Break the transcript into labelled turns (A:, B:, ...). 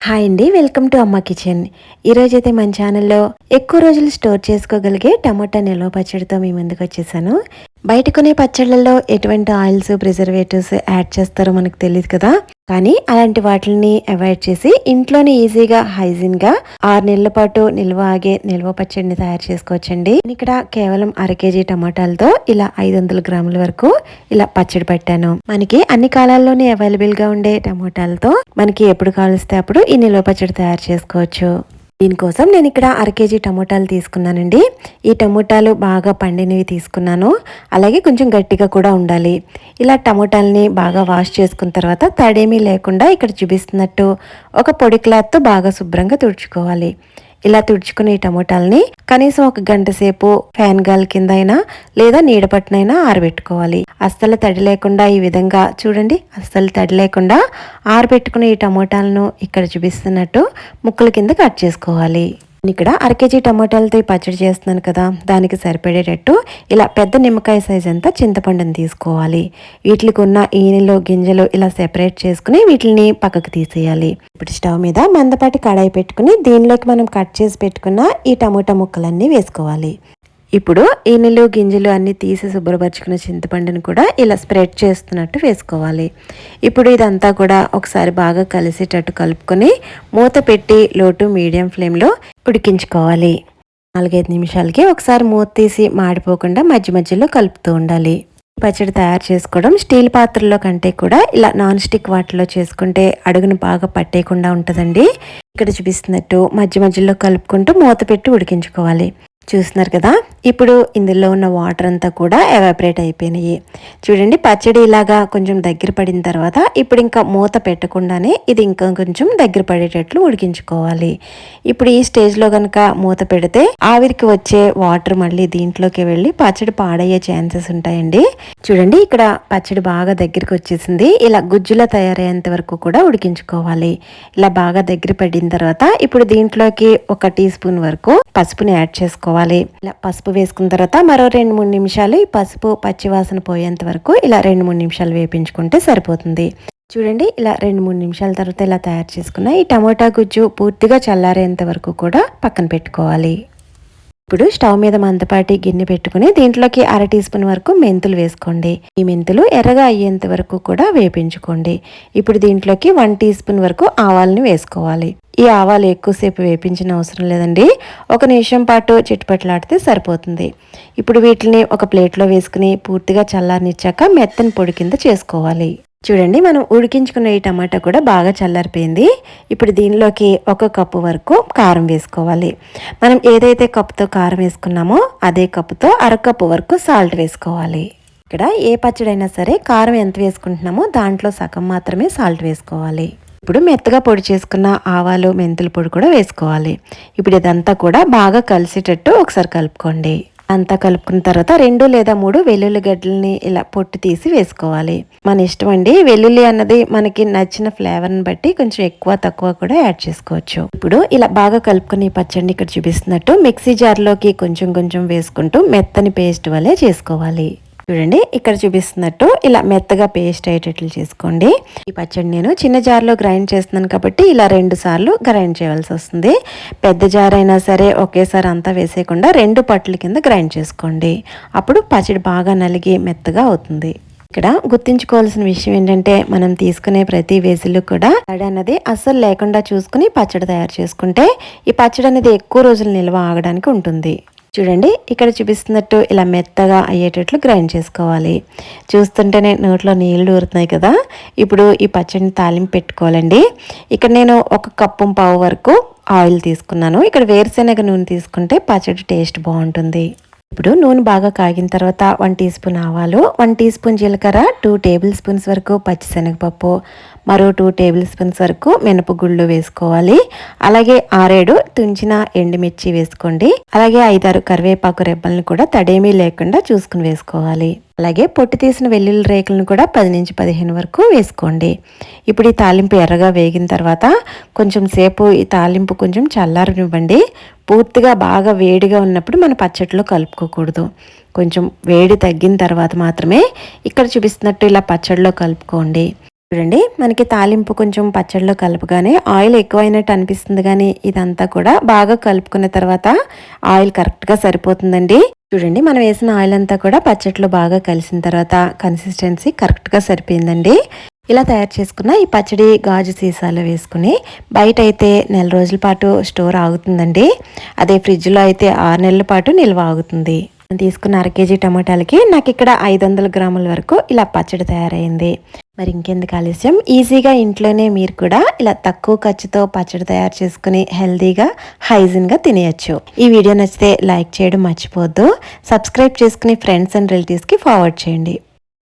A: Hi అండి, welcome to అమ్మ kitchen. ఈరోజైతే మన ఛానల్లో ఎక్కువ రోజులు స్టోర్ చేసుకోగలిగే టమాటా నిల్వ పచ్చడితో మీ ముందుకు వచ్చేసాను. బయట కొనే పచ్చళ్ళల్లో ఎటువంటి ఆయిల్స్, ప్రిజర్వేటివ్స్ యాడ్ చేస్తారో మనకు తెలియదు కదా. కానీ అలాంటి వాటిని అవాయిడ్ చేసి ఇంట్లోనే ఈజీగా హైజీన్గా 6 నెలల పాటు నిల్వ ఆగే నిల్వ పచ్చడిని తయారు చేసుకోవచ్చండి. ఇక్కడ కేవలం 1/2 కేజీ టమాటాలతో ఇలా 500 గ్రాముల వరకు ఇలా పచ్చడి పెట్టాను. మనకి అన్ని కాలాల్లోనే అవైలబుల్ గా ఉండే టమాటాలతో మనకి ఎప్పుడు కావలిస్తే అప్పుడు ఈ నిల్వ పచ్చడి తయారు చేసుకోవచ్చు. దీనికోసం నేను ఇక్కడ 1/2 కేజీ టమోటాలు తీసుకున్నానండి. ఈ టమోటాలు బాగా పండినవి తీసుకున్నాను. అలాగే కొంచెం గట్టిగా కూడా ఉండాలి. ఇలా టమోటాలని బాగా వాష్ చేసుకున్న తర్వాత తడేమీ లేకుండా ఇక్కడ చూపిస్తున్నట్టు ఒక పొడి క్లాత్తో బాగా శుభ్రంగా తుడుచుకోవాలి. ఇలా తుడుచుకుని ఈ టమోటాలని కనీసం 1 గంట సేపు ఫ్యాన్ గాలి కింద అయినా లేదా నీడ పట్టునైనా ఆరబెట్టుకోవాలి. అస్సలు తడి లేకుండా ఈ విధంగా చూడండి, అస్సలు తడి లేకుండా ఆరబెట్టుకుని ఈ టమోటాలను ఇక్కడ చూపిస్తున్నట్టు ముక్కల కింద కట్ చేసుకోవాలి. ఇక్కడ 1/2 కేజీ టమాటాలతో పచ్చడి చేస్తున్నాను కదా, దానికి సరిపడేటట్టు ఇలా పెద్ద నిమ్మకాయ సైజ్ అంతా చింతపండుని తీసుకోవాలి. వీటికి ఉన్న ఈనెలు, గింజలు ఇలా సెపరేట్ చేసుకుని వీటిని పక్కకు తీసేయాలి. ఇప్పుడు స్టవ్ మీద మందపాటి కడాయి పెట్టుకుని దీనిలోకి మనం కట్ చేసి పెట్టుకున్న ఈ టమోటా ముక్కలన్నీ వేసుకోవాలి. ఇప్పుడు ఈనెలు, గింజలు అన్నీ తీసి శుభ్రపరచుకున్న చింతపండుని కూడా ఇలా స్ప్రెడ్ చేస్తున్నట్టు వేసుకోవాలి. ఇప్పుడు ఇదంతా కూడా ఒకసారి బాగా కలిసేటట్టు కలుపుకొని మూత పెట్టి లో టు మీడియం ఫ్లేమ్లో ఉడికించుకోవాలి. 4-5 నిమిషాలకి ఒకసారి మూత తీసి మాడిపోకుండా మధ్య మధ్యలో కలుపుతూ ఉండాలి. పచ్చడి తయారు చేసుకోవడం స్టీల్ పాత్రలో కంటే కూడా ఇలా నాన్ స్టిక్ వాటిలో చేసుకుంటే అడుగును బాగా పట్టేయకుండా ఉంటుందండి. ఇక్కడ చూపిస్తున్నట్టు మధ్య మధ్యలో కలుపుకుంటూ మూత పెట్టి ఉడికించుకోవాలి. చూస్తున్నారు కదా, ఇప్పుడు ఇందులో ఉన్న వాటర్ అంతా కూడా ఎవాపరేట్ అయిపోయినాయి. చూడండి, పచ్చడి ఇలాగా కొంచెం దగ్గర పడిన తర్వాత ఇప్పుడు ఇంకా మూత పెట్టకుండానే ఇది ఇంకా కొంచెం దగ్గర పడేటట్లు ఉడికించుకోవాలి. ఇప్పుడు ఈ స్టేజ్లో కనుక మూత పెడితే ఆవిరికి వచ్చే వాటర్ మళ్ళీ దీంట్లోకి వెళ్ళి పచ్చడి పాడయ్యే ఛాన్సెస్ ఉంటాయండి. చూడండి, ఇక్కడ పచ్చడి బాగా దగ్గరికి వచ్చేసింది. ఇలా గుజ్జులా తయారయ్యేంత వరకు కూడా ఉడికించుకోవాలి. ఇలా బాగా దగ్గర పడిన తర్వాత ఇప్పుడు దీంట్లోకి 1 టీ స్పూన్ వరకు పసుపుని యాడ్ చేసుకోవాలి. ఇలా పసుపు వేసుకున్న తర్వాత మరో 2-3 నిమిషాలు ఈ పసుపు పచ్చివాసన పోయేంత వరకు ఇలా 2-3 నిమిషాలు వేపించుకుంటే సరిపోతుంది. చూడండి, ఇలా 2-3 నిమిషాల తర్వాత ఇలా తయారు చేసుకున్న ఈ టమోటా గుజ్జు పూర్తిగా చల్లారేంత వరకు కూడా పక్కన పెట్టుకోవాలి. ఇప్పుడు స్టవ్ మీద మందపాటి గిన్నె పెట్టుకుని దీంట్లోకి 1/2 టీ స్పూన్ వరకు మెంతులు వేసుకోండి. ఈ మెంతులు ఎర్రగా అయ్యేంత వరకు కూడా వేపించుకోండి. ఇప్పుడు దీంట్లోకి 1 టీ స్పూన్ వరకు ఆవాలని వేసుకోవాలి. ఈ ఆవాలు ఎక్కువసేపు వేపించిన అవసరం లేదండి, 1 నిమిషం పాటు చిట్టుపట్లాడితే సరిపోతుంది. ఇప్పుడు వీటిని ఒక ప్లేట్లో వేసుకుని పూర్తిగా చల్లారనిచ్చాక మెత్తని పొడి కింద చేసుకోవాలి. చూడండి, మనం ఉడికించుకున్న ఈ టమాటా కూడా బాగా చల్లారిపోయింది. ఇప్పుడు దీనిలోకి 1 కప్పు వరకు కారం వేసుకోవాలి. మనం ఏదైతే కప్పుతో కారం వేసుకున్నామో అదే కప్పుతో 1/2 కప్పు వరకు సాల్ట్ వేసుకోవాలి. ఇక్కడ ఏ పచ్చడైనా సరే కారం ఎంత వేసుకుంటున్నామో దాంట్లో సగం మాత్రమే సాల్ట్ వేసుకోవాలి. ఇప్పుడు మెత్తగా పొడి చేసుకున్న ఆవాలు, మెంతుల పొడి కూడా వేసుకోవాలి. ఇప్పుడు ఇదంతా కూడా బాగా కలిసేటట్టు ఒకసారి కలుపుకోండి. అంతా కలుపుకున్న తర్వాత 2 లేదా 3 వెల్లుల్లి గడ్డల్ని ఇలా పొట్టు తీసి వేసుకోవాలి. మన ఇష్టం అండి, వెల్లుల్లి అన్నది మనకి నచ్చిన ఫ్లేవర్ని బట్టి కొంచెం ఎక్కువ తక్కువ కూడా యాడ్ చేసుకోవచ్చు. ఇప్పుడు ఇలా బాగా కలుపుకుని పచ్చడిని ఇక్కడ చూపిస్తున్నట్టు మిక్సీ జార్లోకి కొంచెం కొంచెం వేసుకుంటూ మెత్తని పేస్ట్ వలె చేసుకోవాలి. చూడండి, ఇక్కడ చూపిస్తున్నట్టు ఇలా మెత్తగా పేస్ట్ అయ్యేటట్లు చేసుకోండి. ఈ పచ్చడి నేను చిన్న జార్లో గ్రైండ్ చేస్తున్నాను కాబట్టి ఇలా 2 సార్లు గ్రైండ్ చేయాల్సి వస్తుంది. పెద్ద జార్ అయినా సరే ఒకేసారి అంతా వేసేయకుండా 2 పట్ల కింద గ్రైండ్ చేసుకోండి. అప్పుడు పచ్చడి బాగా నలిగి మెత్తగా అవుతుంది. ఇక్కడ గుర్తుంచుకోవాల్సిన విషయం ఏంటంటే మనం తీసుకునే ప్రతి వేసిలు కూడా తడి అన్నది అస్సలు లేకుండా చూసుకుని పచ్చడి తయారు చేసుకుంటే ఈ పచ్చడి అనేది ఎక్కువ రోజులు నిల్వ ఆగడానికి ఉంటుంది. చూడండి, ఇక్కడ చూపిస్తున్నట్టు ఇలా మెత్తగా అయ్యేటట్లు గ్రైండ్ చేసుకోవాలి. చూస్తుంటేనే నోట్లో నీళ్లు ఊరుతున్నాయి కదా. ఇప్పుడు ఈ పచ్చడిని తాలింపు పెట్టుకోవాలండి. ఇక్కడ నేను 1 కప్పు పావు వరకు ఆయిల్ తీసుకున్నాను. ఇక్కడ వేరుశెనగ నూనె తీసుకుంటే పచ్చడి టేస్ట్ బాగుంటుంది. ఇప్పుడు నూనె బాగా కాగిన తర్వాత 1 టీ స్పూన్ ఆవాలు, 1 టీ స్పూన్ జీలకర్ర, 2 టేబుల్ స్పూన్స్ వరకు పచ్చిశనగపప్పు, మరో 2 టేబుల్ స్పూన్స్ వరకు మినపగుళ్ళు వేసుకోవాలి. అలాగే 6-7 తుంచిన ఎండుమిర్చి వేసుకోండి. అలాగే 5-6 కరివేపాకు రెబ్బలను కూడా తడేమీ లేకుండా చూసుకుని వేసుకోవాలి. అలాగే పొట్టు తీసిన వెల్లుల్లి రేకులను కూడా 10-15 వరకు వేసుకోండి. ఇప్పుడు ఈ తాలింపు ఎర్రగా వేగిన తర్వాత కొంచెం సేపు ఈ తాలింపు కొంచెం చల్లారనివ్వండి. పూర్తిగా బాగా వేడిగా ఉన్నప్పుడు మన పచ్చడిలో కలుపుకోకూడదు. కొంచెం వేడి తగ్గిన తర్వాత మాత్రమే ఇక్కడ చూపిస్తున్నట్టు ఇలా పచ్చడిలో కలుపుకోండి. చూడండి మనకి తాలింపు కొంచెం పచ్చడిలో కలుపుగానే ఆయిల్ ఎక్కువైనట్టు అనిపిస్తుంది కానీ ఇదంతా కూడా బాగా కలుపుకున్న తర్వాత ఆయిల్ కరెక్ట్గా సరిపోతుందండి. చూడండి మనం వేసిన ఆయిల్ అంతా కూడా పచ్చడిలో బాగా కలిసిన తర్వాత కన్సిస్టెన్సీ కరెక్ట్గా సరిపోయిందండి. ఇలా తయారు చేసుకున్న ఈ పచ్చడి గాజు సీసాలో వేసుకుని బయట అయితే నెల రోజుల పాటు స్టోర్ ఆగుతుందండి. అదే ఫ్రిడ్జ్లో అయితే 6 నెలల పాటు నిల్వ ఆగుతుంది. తీసుకున్న 1/2 కేజీ టమాటాలకి నాకు ఇక్కడ 500 గ్రాముల వరకు ఇలా పచ్చడి తయారైంది. మరి ఇంకెందుకు ఆలస్యం, ఈజీగా ఇంట్లోనే మీరు కూడా ఇలా తక్కువ ఖర్చుతో పచ్చడి తయారు చేసుకుని హెల్తీగా హైజీన్గా తినేయచ్చు. ఈ వీడియో నచ్చితే లైక్ చేయడం మర్చిపోవద్దు. సబ్స్క్రైబ్ చేసుకుని ఫ్రెండ్స్ అండ్ రిలేటివ్స్కి ఫార్వర్డ్ చేయండి.